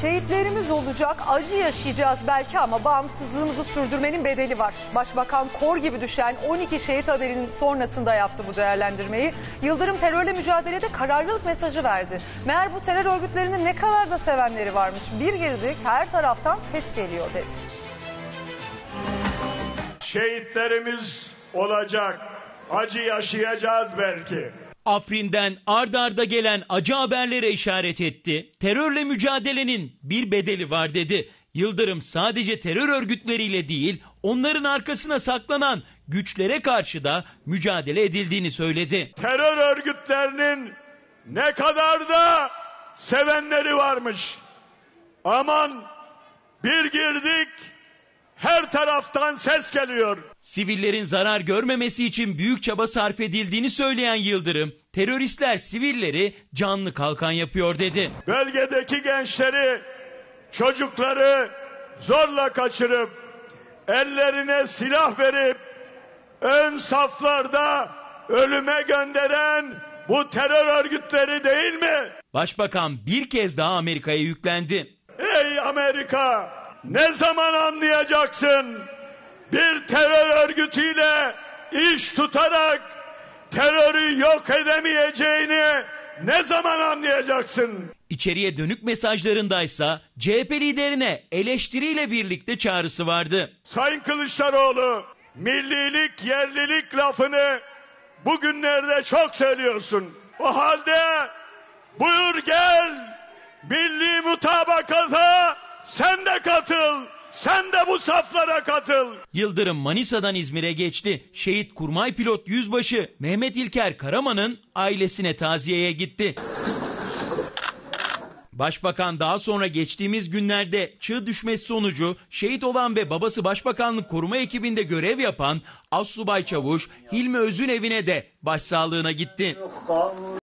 Şehitlerimiz olacak, acı yaşayacağız belki ama bağımsızlığımızı sürdürmenin bedeli var. Başbakan kor gibi düşen 12 şehit haberinin sonrasında yaptı bu değerlendirmeyi. Yıldırım terörle mücadelede kararlılık mesajı verdi. Meğer bu terör örgütlerinin ne kadar da sevenleri varmış. Bir girdik, her taraftan ses geliyor dedi. Şehitlerimiz olacak, acı yaşayacağız belki. Afrin'den ard arda gelen acı haberlere işaret etti. Terörle mücadelenin bir bedeli var dedi. Yıldırım sadece terör örgütleriyle değil, onların arkasına saklanan güçlere karşı da mücadele edildiğini söyledi. Terör örgütlerinin ne kadar da sevenleri varmış. Aman bir girdik, her taraftan ses geliyor. Sivillerin zarar görmemesi için büyük çaba sarf edildiğini söyleyen Yıldırım, teröristler sivilleri canlı kalkan yapıyor dedi. Bölgedeki gençleri, çocukları zorla kaçırıp, ellerine silah verip, ön saflarda ölüme gönderen bu terör örgütleri değil mi? Başbakan bir kez daha Amerika'ya yüklendi. Ey Amerika! Ne zaman anlayacaksın? Bir terör örgütüyle iş tutarak terörü yok edemeyeceğini ne zaman anlayacaksın? İçeriye dönük mesajlarındaysa CHP liderine eleştiriyle birlikte çağrısı vardı. Sayın Kılıçdaroğlu, millilik, yerlilik lafını bugünlerde çok söylüyorsun. O halde buyur gel, milli mutabakata sen de katıl. Sen de bu saflara katıl. Yıldırım Manisa'dan İzmir'e geçti. Şehit Kurmay Pilot Yüzbaşı Mehmet İlker Karaman'ın ailesine taziyeye gitti. Başbakan daha sonra geçtiğimiz günlerde çığ düşmesi sonucu şehit olan ve babası Başbakanlık koruma ekibinde görev yapan Assubay Çavuş Hilmi Öz'ün evine de başsağlığına gitti.